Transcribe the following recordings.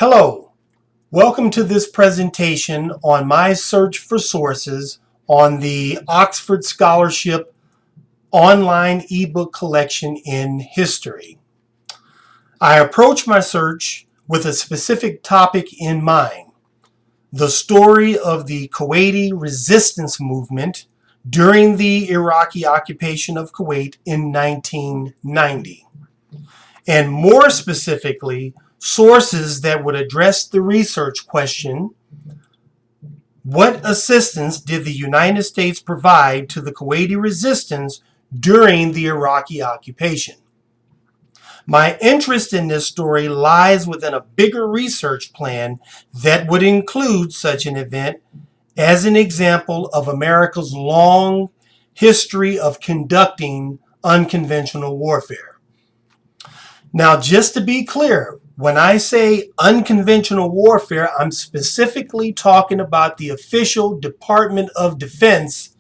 Hello, welcome to this presentation on my search for sources on the Oxford Scholarship online ebook collection in history. I approach my search with a specific topic in mind: the story of the Kuwaiti resistance movement during the Iraqi occupation of Kuwait in 1990. And more specifically, sources that would address the research question: what assistance did the United States provide to the Kuwaiti resistance during the Iraqi occupation? My interest in this story lies within a bigger research plan that would include such an event as an example of America's long history of conducting unconventional warfare. Now, just to be clear, when I say unconventional warfare, I'm specifically talking about the official Department of Defense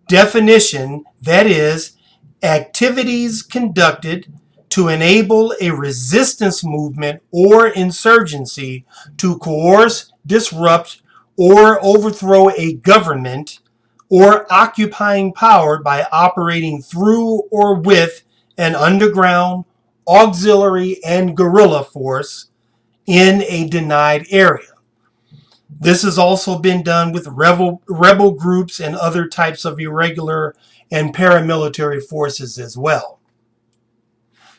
definition, that is, activities conducted to enable a resistance movement or insurgency to coerce, disrupt, or overthrow a government or occupying power by operating through or with an underground, auxiliary, and guerrilla force in a denied area. This has also been done with rebel groups and other types of irregular and paramilitary forces as well.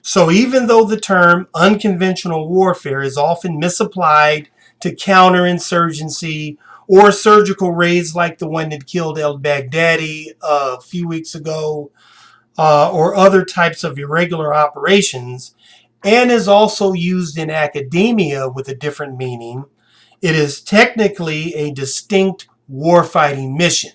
So even though the term unconventional warfare is often misapplied to counterinsurgency or surgical raids like the one that killed al-Baghdadi a few weeks ago, or other types of irregular operations, and is also used in academia with a different meaning, it is technically a distinct warfighting mission.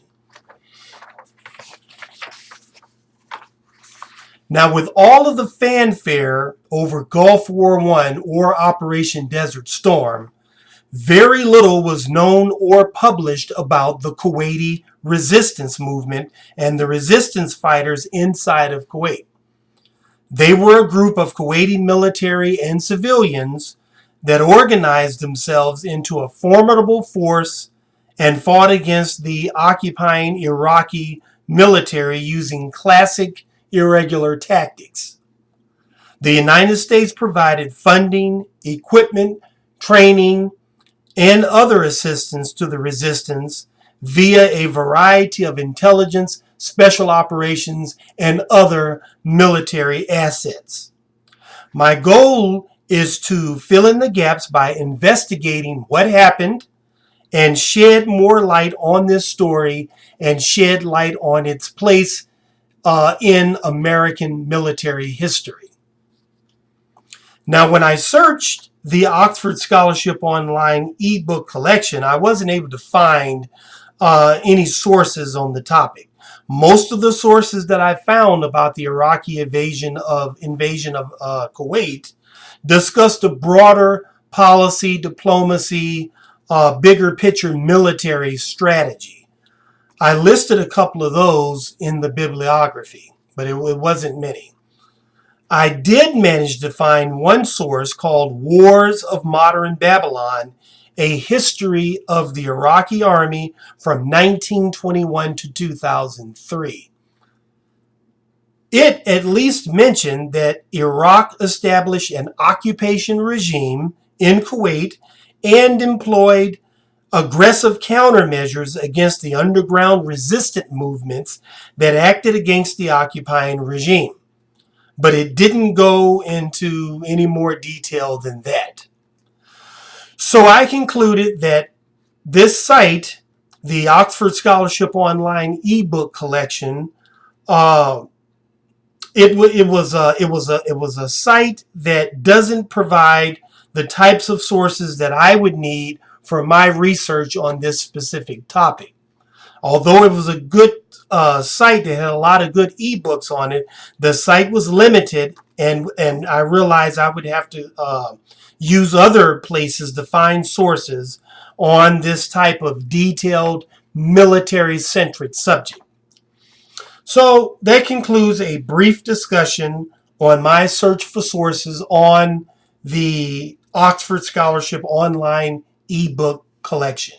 Now, with all of the fanfare over Gulf War I or Operation Desert Storm, very little was known or published about the Kuwaiti resistance movement and the resistance fighters inside of Kuwait. They were a group of Kuwaiti military and civilians that organized themselves into a formidable force and fought against the occupying Iraqi military using classic irregular tactics. The United States provided funding, equipment, training, and other assistance to the resistance via a variety of intelligence, special operations, and other military assets. My goal is to fill in the gaps by investigating what happened and shed more light on this story and shed light on its place in American military history. Now, when I searched the Oxford Scholarship Online ebook collection, I wasn't able to find any sources on the topic. Most of the sources that I found about the Iraqi invasion of Kuwait discussed a broader policy, diplomacy, bigger picture military strategy. I listed a couple of those in the bibliography, but it wasn't many. I did manage to find one source called Wars of Modern Babylon, a history of the Iraqi army from 1921 to 2003. It at least mentioned that Iraq established an occupation regime in Kuwait and employed aggressive countermeasures against the underground resistant movements that acted against the occupying regime. But it didn't go into any more detail than that. So I concluded that this site, the Oxford Scholarship Online ebook collection, it was a site that doesn't provide the types of sources that I would need for my research on this specific topic. Although it was a good site that had a lot of good ebooks on it, the site was limited, and I realized I would have to use other places to find sources on this type of detailed military-centric subject. So that concludes a brief discussion on my search for sources on the Oxford Scholarship Online ebook collection.